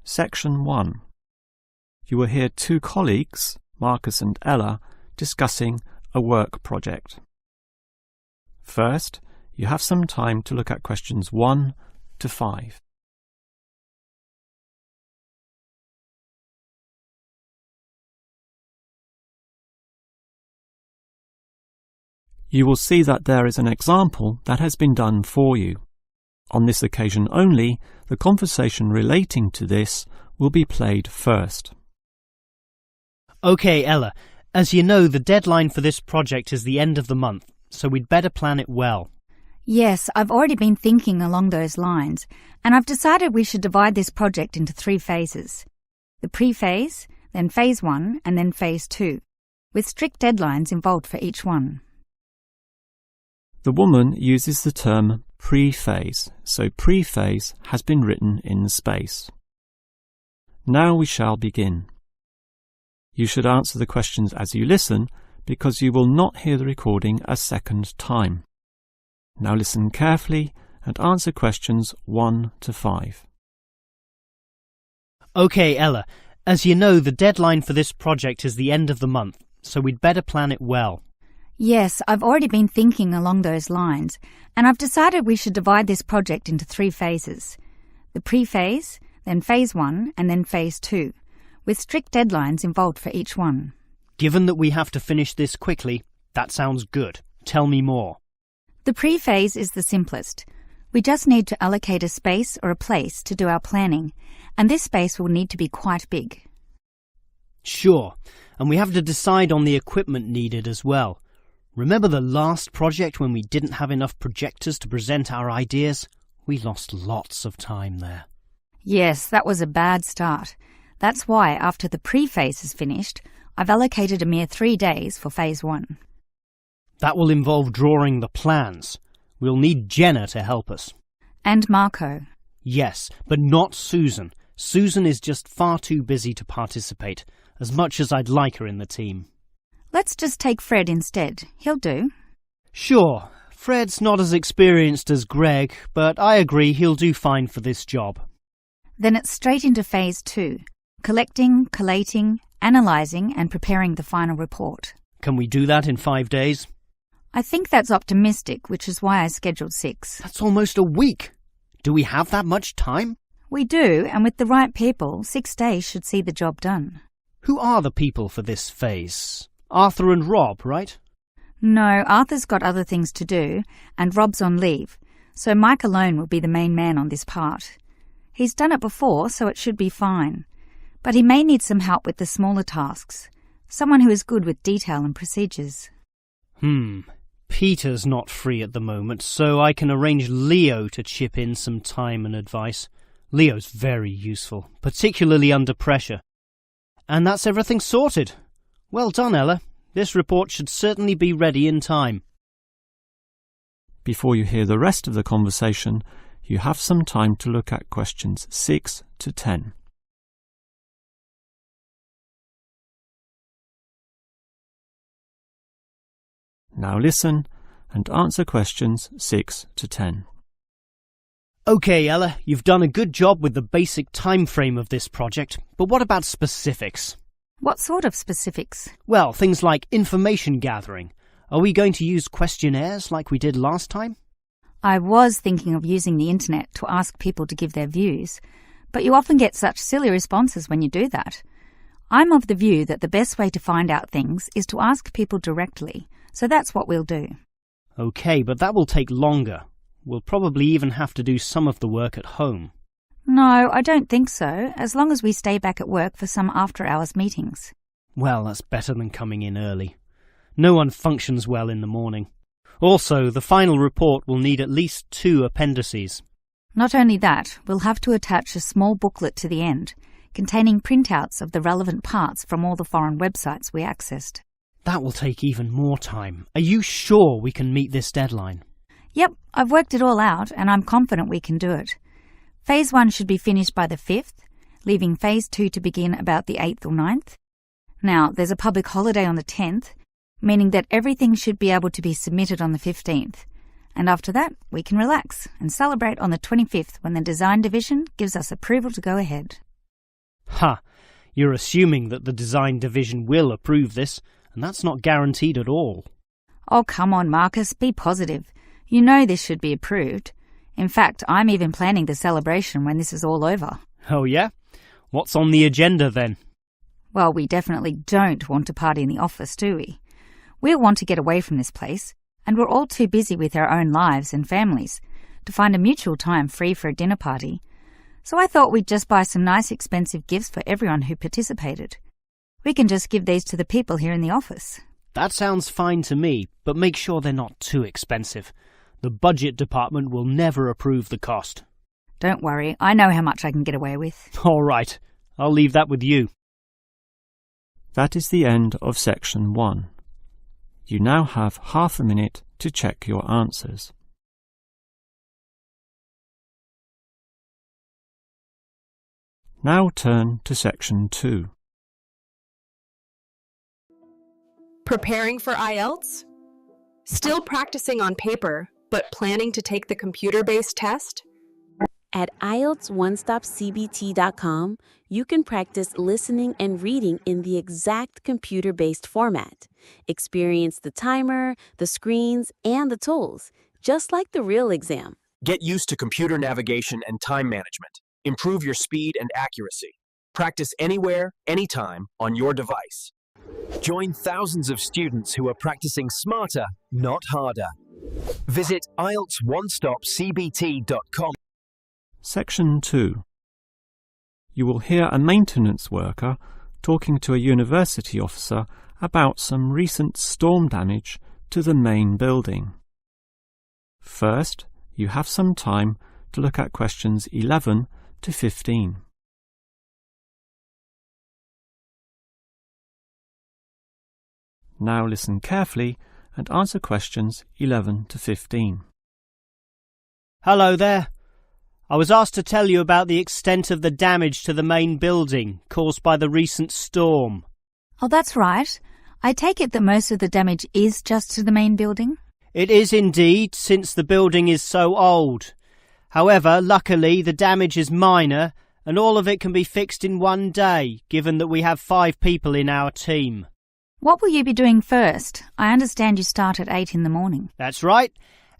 Section 1. You will hear two colleagues, Marcus and Ella, discussing a work project. First, you have some time to look at questions 1 to 5. You will see that there is an example that has been done for you. On this occasion only, the conversation relating to this will be played first. Okay, Ella, as you know, the deadline for this project is the end of the month, so we'd better plan it well. Yes, I've already been thinking along those lines, and I've decided we should divide this project into 3 phases. The pre-phase, then phase 1, and then phase 2, with strict deadlines involved for each one. The woman uses the term pre-phase, so pre-phase has been written in space. Now we shall begin. You should answer the questions as you listen, because you will not hear the recording a second time. Now listen carefully and answer questions 1 to 5. Okay, Ella, as you know, the deadline for this project is the end of the month, so we'd better plan it well. Yes, I've already been thinking along those lines, and I've decided we should divide this project into 3 phases. The pre-phase, then phase 1, and then phase 2, with strict deadlines involved for each one. Given that we have to finish this quickly, that sounds good. Tell me more. The pre-phase is the simplest. We just need to allocate a space or a place to do our planning, and this space will need to be quite big. Sure, and we have to decide on the equipment needed as well. Remember the last project when we didn't have enough projectors to present our ideas? We lost lots of time there. Yes, that was a bad start. That's why, after the pre-phase is finished, I've allocated a mere 3 days for phase 1. That will involve drawing the plans. We'll need Jenna to help us. And Marco. Yes, but not Susan. Susan is just far too busy to participate, as much as I'd like her in the team. Let's just take Fred instead. He'll do. Sure, Fred's not as experienced as Greg, but I agree he'll do fine for this job. Then it's straight into phase 2. Collecting, collating, analysing and preparing the final report. Can we do that in 5 days? I think that's optimistic, which is why I scheduled 6. That's almost a week. Do we have that much time? We do, and with the right people, 6 days should see the job done. Who are the people for this phase? Arthur and Rob, right? No, Arthur's got other things to do, and Rob's on leave, so Mike alone will be the main man on this part. He's done it before, so it should be fine. But he may need some help with the smaller tasks, someone who is good with detail and procedures. Peter's not free at the moment, so I can arrange Leo to chip in some time and advice. Leo's very useful, particularly under pressure. And that's everything sorted. Well done, Ella. This report should certainly be ready in time. Before you hear the rest of the conversation, you have some time to look at questions 6 to 10. Now listen and answer questions 6 to 10. Okay, Ella, you've done a good job with the basic time frame of this project, but what about specifics? What sort of specifics? Well, things like information gathering. Are we going to use questionnaires like we did last time? I was thinking of using the internet to ask people to give their views, but you often get such silly responses when you do that. I'm of the view that the best way to find out things is to ask people directly, so that's what we'll do. Okay, but that will take longer. We'll probably even have to do some of the work at home. No, I don't think so, as long as we stay back at work for some after-hours meetings. Well, that's better than coming in early. No one functions well in the morning. Also, the final report will need at least 2 appendices. Not only that, we'll have to attach a small booklet to the end, containing printouts of the relevant parts from all the foreign websites we accessed. That will take even more time. Are you sure we can meet this deadline? Yep, I've worked it all out, and I'm confident we can do it. Phase 1 should be finished by the 5th, leaving Phase 2 to begin about the 8th or 9th. Now, there's a public holiday on the 10th, meaning that everything should be able to be submitted on the 15th. And after that, we can relax and celebrate on the 25th when the design division gives us approval to go ahead. Ha! You're assuming that the design division will approve this, and that's not guaranteed at all. Oh, come on, Marcus, be positive. You know this should be approved. In fact, I'm even planning the celebration when this is all over. Oh yeah? What's on the agenda then? Well, we definitely don't want to party in the office, do we? We'll want to get away from this place, and we're all too busy with our own lives and families to find a mutual time free for a dinner party. So I thought we'd just buy some nice expensive gifts for everyone who participated. We can just give these to the people here in the office. That sounds fine to me, but make sure they're not too expensive. The budget department will never approve the cost. Don't worry, I know how much I can get away with. All right, I'll leave that with you. That is the end of section 1. You now have half a minute to check your answers. Now turn to section 2. Preparing for Ielts? Still practicing on paper, but planning to take the computer-based test? At IeltsOneStopCBT.com, you can practice listening and reading in the exact computer-based format. Experience the timer, the screens, and the tools, just like the real exam. Get used to computer navigation and time management. Improve your speed and accuracy. Practice anywhere, anytime, on your device. Join thousands of students who are practicing smarter, not harder. Visit IeltsOneStopCBT.com. Section 2. You will hear a maintenance worker talking to a university officer about some recent storm damage to the main building. First, you have some time to look at questions 11 to 15. Now listen carefully and answer questions 11 to 15. Hello there. I was asked to tell you about the extent of the damage to the main building caused by the recent storm. Oh, that's right. I take it that most of the damage is just to the main building? It is indeed, since the building is so old. However, luckily, the damage is minor, and all of it can be fixed in one day, given that we have 5 people in our team. What will you be doing first? I understand you start at 8 in the morning. That's right,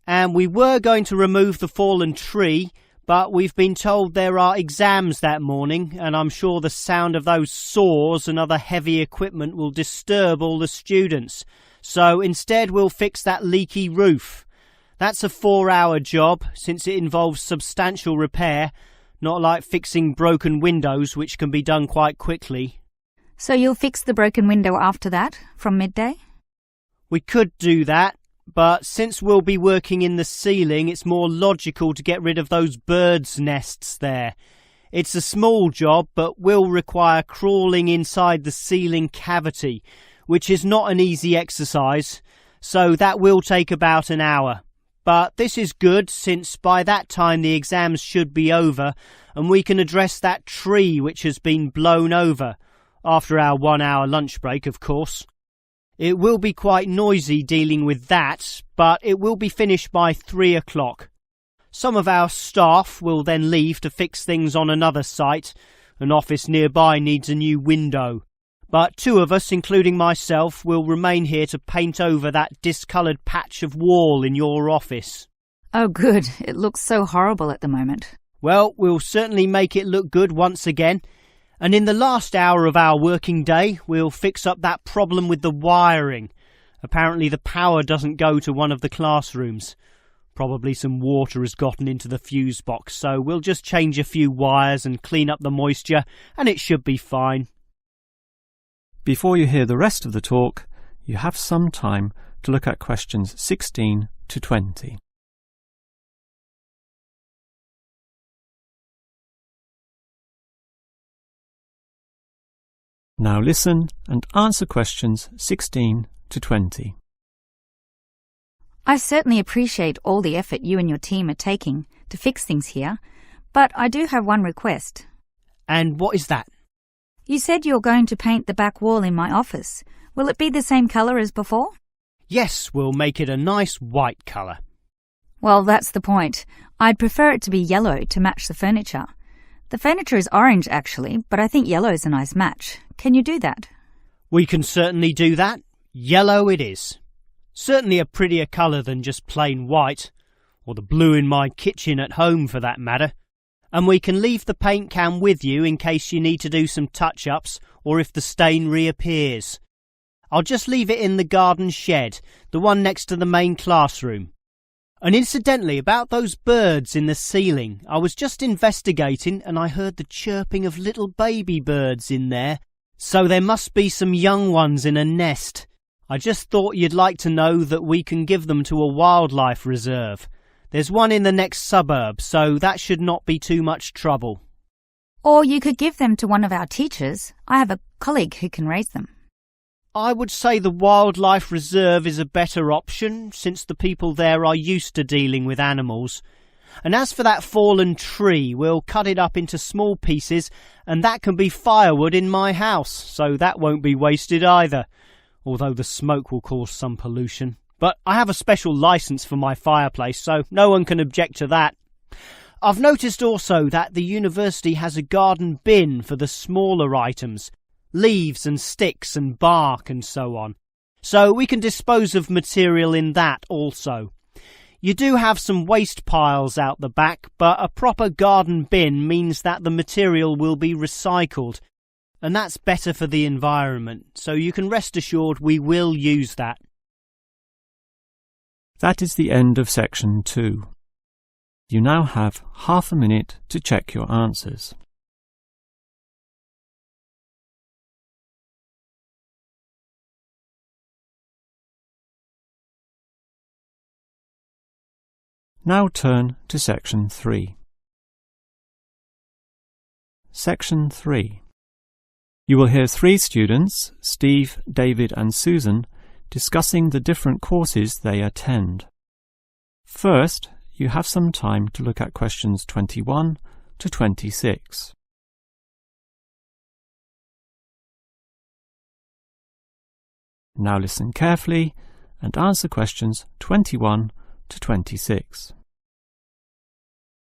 and we were going to remove the fallen tree, but we've been told there are exams that morning, and I'm sure the sound of those saws and other heavy equipment will disturb all the students. So instead we'll fix that leaky roof. That's a 4-hour job, since it involves substantial repair, not like fixing broken windows, which can be done quite quickly. So you'll fix the broken window after that, from midday? We could do that, but since we'll be working in the ceiling, it's more logical to get rid of those birds' nests there. It's a small job, but will require crawling inside the ceiling cavity, which is not an easy exercise, so that will take about an hour. But this is good, since by that time the exams should be over, and we can address that tree which has been blown over, after our 1-hour lunch break, of course. It will be quite noisy dealing with that, but it will be finished by 3 o'clock. Some of our staff will then leave to fix things on another site. An office nearby needs a new window. But 2 of us, including myself, will remain here to paint over that discoloured patch of wall in your office. Oh, good. It looks so horrible at the moment. Well, we'll certainly make it look good once again. And in the last hour of our working day, we'll fix up that problem with the wiring. Apparently the power doesn't go to one of the classrooms. Probably some water has gotten into the fuse box, so we'll just change a few wires and clean up the moisture, and it should be fine. Before you hear the rest of the talk, you have some time to look at questions 16 to 20. Now listen and answer questions 16 to 20. I certainly appreciate all the effort you and your team are taking to fix things here, but I do have one request. And what is that? You said you're going to paint the back wall in my office. Will it be the same colour as before? Yes, we'll make it a nice white colour. Well, that's the point. I'd prefer it to be yellow to match the furniture. The furniture is orange, actually, but I think yellow is a nice match. Can you do that? We can certainly do that. Yellow it is. Certainly a prettier colour than just plain white, or the blue in my kitchen at home for that matter. And we can leave the paint can with you in case you need to do some touch-ups or if the stain reappears. I'll just leave it in the garden shed, the one next to the main classroom. And incidentally, about those birds in the ceiling, I was just investigating and I heard the chirping of little baby birds in there. So there must be some young ones in a nest. I just thought you'd like to know that we can give them to a wildlife reserve. There's one in the next suburb, so that should not be too much trouble. Or you could give them to one of our teachers. I have a colleague who can raise them. I would say the wildlife reserve is a better option, since the people there are used to dealing with animals. And as for that fallen tree, we'll cut it up into small pieces, and that can be firewood in my house, so that won't be wasted either, although the smoke will cause some pollution. But I have a special licence for my fireplace, so no one can object to that. I've noticed also that the university has a garden bin for the smaller items, leaves and sticks and bark and so on, so we can dispose of material in that also. You do have some waste piles out the back, but a proper garden bin means that the material will be recycled, and that's better for the environment, so you can rest assured we will use that. That is the end of section 2. You now have half a minute to check your answers. Now turn to section 3. Section 3. You will hear 3 students, Steve, David and Susan, discussing the different courses they attend. First, you have some time to look at questions 21 to 26. Now listen carefully and answer questions 21 to 26.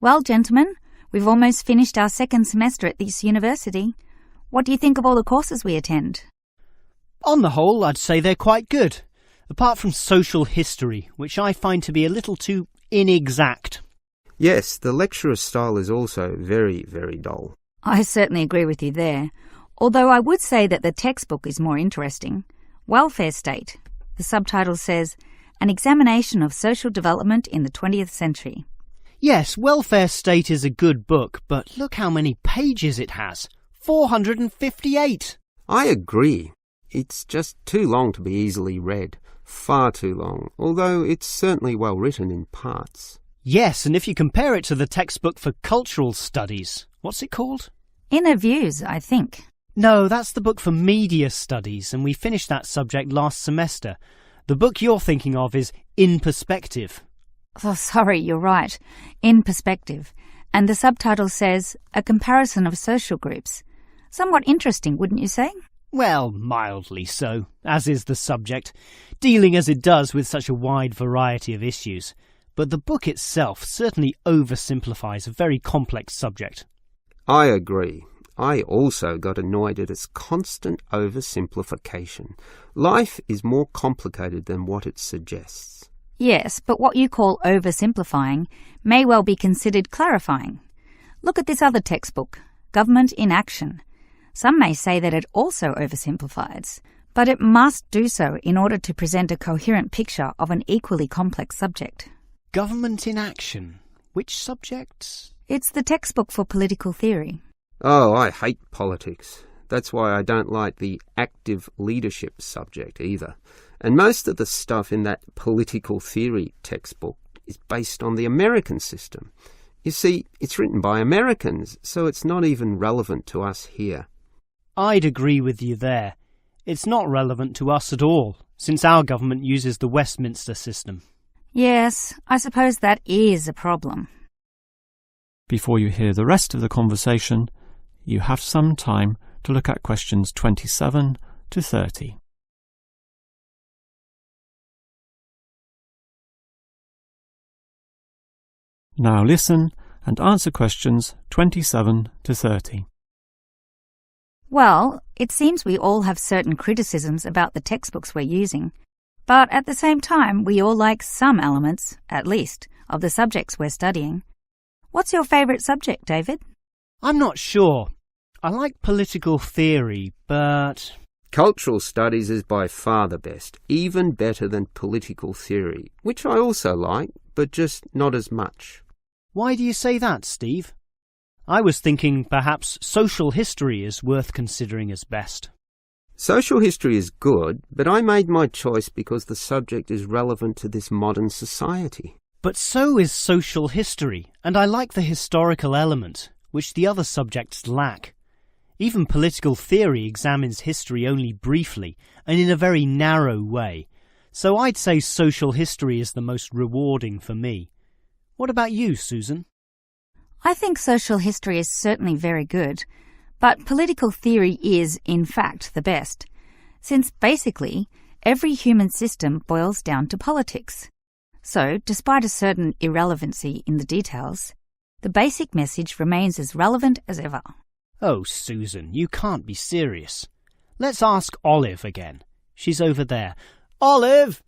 Well, gentlemen, we've almost finished our second semester at this university. What do you think of all the courses we attend? On the whole, I'd say they're quite good, apart from social history, which I find to be a little too inexact. Yes, the lecturer's style is also very, very dull. I certainly agree with you there, although I would say that the textbook is more interesting. Welfare State. The subtitle says, An Examination of Social Development in the 20th Century. Yes, Welfare State is a good book, but look how many pages it has. 458! I agree. It's just too long to be easily read. Far too long, although it's certainly well written in parts. Yes, and if you compare it to the textbook for cultural studies, what's it called? Inner Views, I think. No, that's the book for media studies, and we finished that subject last semester. The book you're thinking of is In Perspective. Oh, sorry, you're right. In Perspective. And the subtitle says, A Comparison of Social Groups. Somewhat interesting, wouldn't you say? Well, mildly so, as is the subject, dealing as it does with such a wide variety of issues. But the book itself certainly oversimplifies a very complex subject. I agree. I also got annoyed at its constant oversimplification. Life is more complicated than what it suggests. Yes, but what you call oversimplifying may well be considered clarifying. Look at this other textbook, Government in Action. Some may say that it also oversimplifies, but it must do so in order to present a coherent picture of an equally complex subject. Government in Action? Which subject? It's the textbook for political theory. Oh, I hate politics. That's why I don't like the active leadership subject either. And most of the stuff in that political theory textbook is based on the American system. You see, it's written by Americans, so it's not even relevant to us here. I'd agree with you there. It's not relevant to us at all, since our government uses the Westminster system. Yes, I suppose that is a problem. Before you hear the rest of the conversation, you have some time to look at questions 27 to 30. Now listen and answer questions 27 to 30. Well, it seems we all have certain criticisms about the textbooks we're using, but at the same time we all like some elements, at least, of the subjects we're studying. What's your favourite subject, David? I'm not sure. I like political theory, but... Cultural studies is by far the best, even better than political theory, which I also like, but just not as much. Why do you say that, Steve? I was thinking perhaps social history is worth considering as best. Social history is good, but I made my choice because the subject is relevant to this modern society. But so is social history, and I like the historical element, which the other subjects lack. Even political theory examines history only briefly and in a very narrow way, so I'd say social history is the most rewarding for me. What about you, Susan? I think social history is certainly very good, but political theory is, in fact, the best, since basically every human system boils down to politics. So, despite a certain irrelevancy in the details, the basic message remains as relevant as ever. Oh, Susan, you can't be serious. Let's ask Olive again. She's over there. Olive!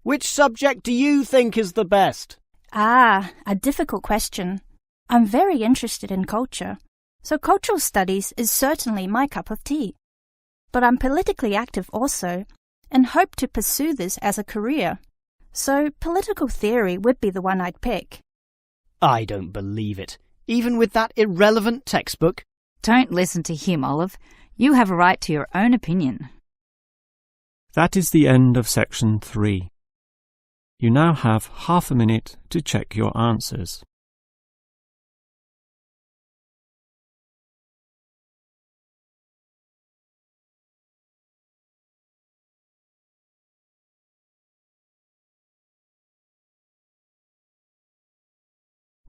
Which subject do you think is the best? A difficult question. I'm very interested in culture, so cultural studies is certainly my cup of tea. But I'm politically active also, and hope to pursue this as a career. So political theory would be the one I'd pick. I don't believe it. Even with that irrelevant textbook? Don't listen to him, Olive. You have a right to your own opinion. That is the end of section 3. You now have half a minute to check your answers.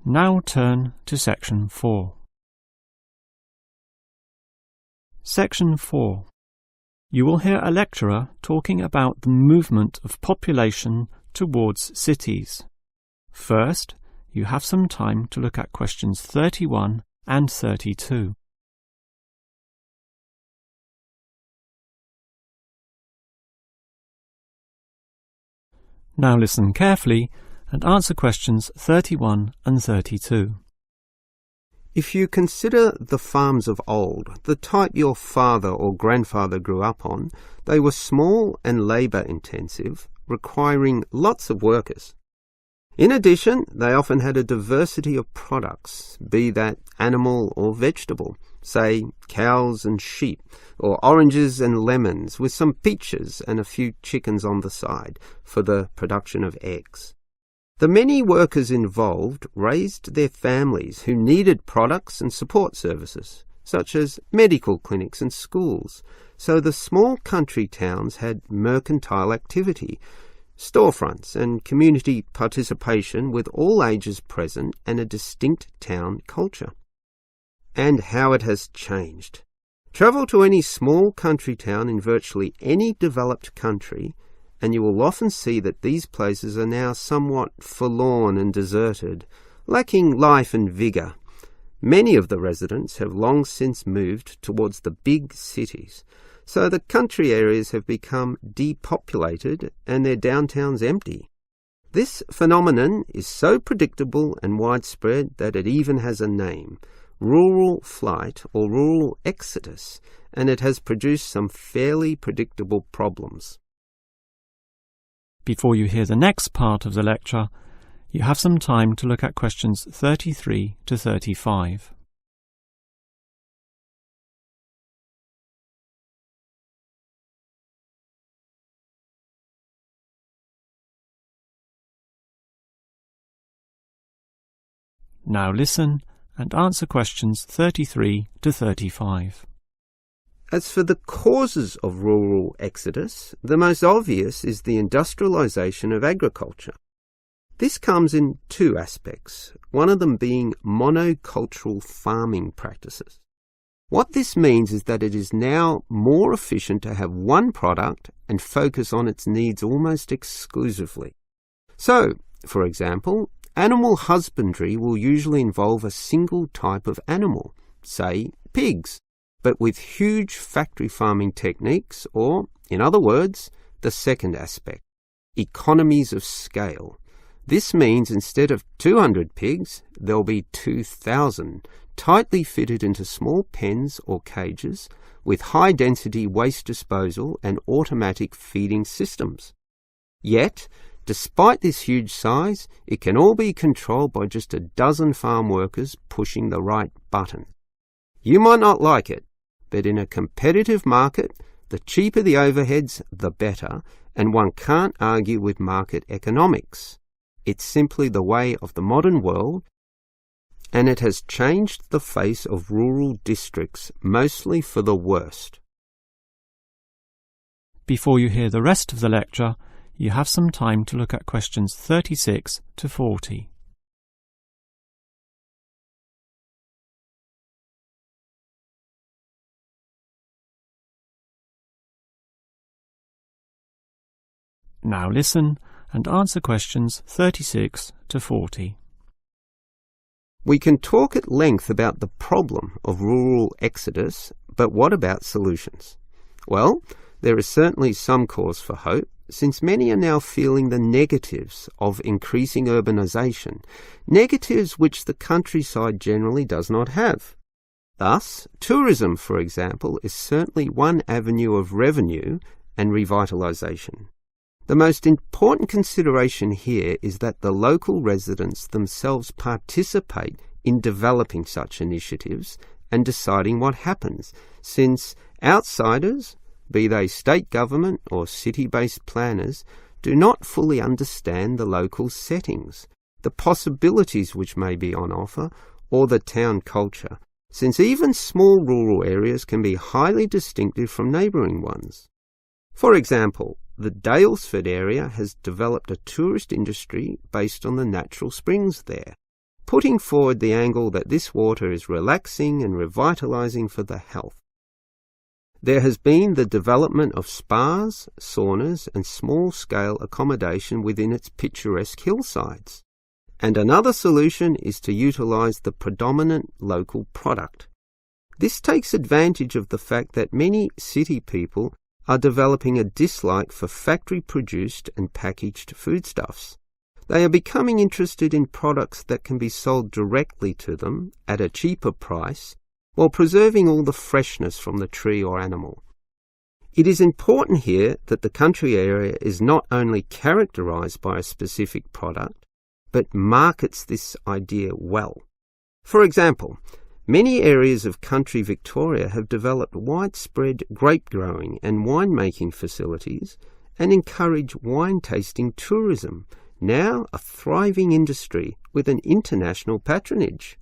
Now turn to section 4. Section 4. You will hear a lecturer talking about the movement of population towards cities. First, you have some time to look at questions 31 and 32. Now listen carefully and answer questions 31 and 32. If you consider the farms of old, the type your father or grandfather grew up on, they were small and labour-intensive, requiring lots of workers. In addition, they often had a diversity of products, be that animal or vegetable, say cows and sheep, or oranges and lemons, with some peaches and a few chickens on the side for the production of eggs. The many workers involved raised their families who needed products and support services, such as medical clinics and schools, so the small country towns had mercantile activity, storefronts and community participation with all ages present and a distinct town culture. And how it has changed. Travel to any small country town in virtually any developed country, and you will often see that these places are now somewhat forlorn and deserted, lacking life and vigour. Many of the residents have long since moved towards the big cities, so the country areas have become depopulated and their downtowns empty. This phenomenon is so predictable and widespread that it even has a name, rural flight or rural exodus, and it has produced some fairly predictable problems. Before you hear the next part of the lecture, you have some time to look at questions 33 to 35. Now listen and answer questions 33 to 35. As for the causes of rural exodus, the most obvious is the industrialisation of agriculture. This comes in two aspects, one of them being monocultural farming practices. What this means is that it is now more efficient to have one product and focus on its needs almost exclusively. So, for example, animal husbandry will usually involve a single type of animal, say pigs, but with huge factory farming techniques, or, in other words, the second aspect, economies of scale. This means instead of 200 pigs, there'll be 2,000, tightly fitted into small pens or cages with high-density waste disposal and automatic feeding systems. Yet, despite this huge size, it can all be controlled by just a dozen farm workers pushing the right button. You might not like it, but in a competitive market, the cheaper the overheads, the better, and one can't argue with market economics. It's simply the way of the modern world, and it has changed the face of rural districts mostly for the worst. Before you hear the rest of the lecture, you have some time to look at questions 36 to 40. Now listen and answer questions 36 to 40. We can talk at length about the problem of rural exodus, but what about solutions? Well, there is certainly some cause for hope, since many are now feeling the negatives of increasing urbanisation, negatives which the countryside generally does not have. Thus, tourism, for example, is certainly one avenue of revenue and revitalisation. The most important consideration here is that the local residents themselves participate in developing such initiatives and deciding what happens, since outsiders, be they state government or city-based planners, do not fully understand the local settings, the possibilities which may be on offer, or the town culture, since even small rural areas can be highly distinctive from neighbouring ones. For example, the Daylesford area has developed a tourist industry based on the natural springs there, putting forward the angle that this water is relaxing and revitalising for the health. There has been the development of spas, saunas and small-scale accommodation within its picturesque hillsides. And another solution is to utilise the predominant local product. This takes advantage of the fact that many city people are developing a dislike for factory-produced and packaged foodstuffs. They are becoming interested in products that can be sold directly to them at a cheaper price while preserving all the freshness from the tree or animal. It is important here that the country area is not only characterised by a specific product, but markets this idea well. For example, many areas of country Victoria have developed widespread grape growing and winemaking facilities and encourage wine tasting tourism, now a thriving industry with an international patronage.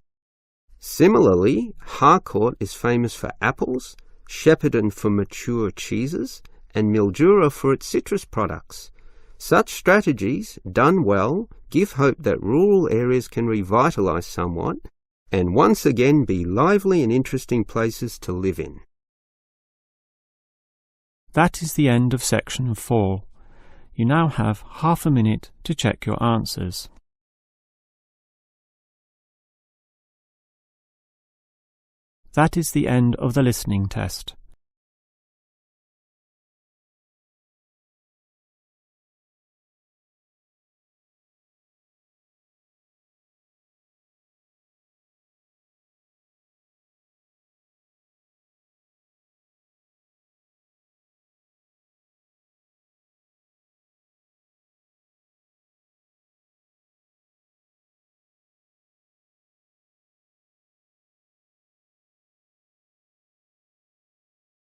Similarly, Harcourt is famous for apples, Shepparton for mature cheeses, and Mildura for its citrus products. Such strategies, done well, give hope that rural areas can revitalise somewhat and once again be lively and interesting places to live in. That is the end of section 4. You now have half a minute to check your answers. That is the end of the listening test.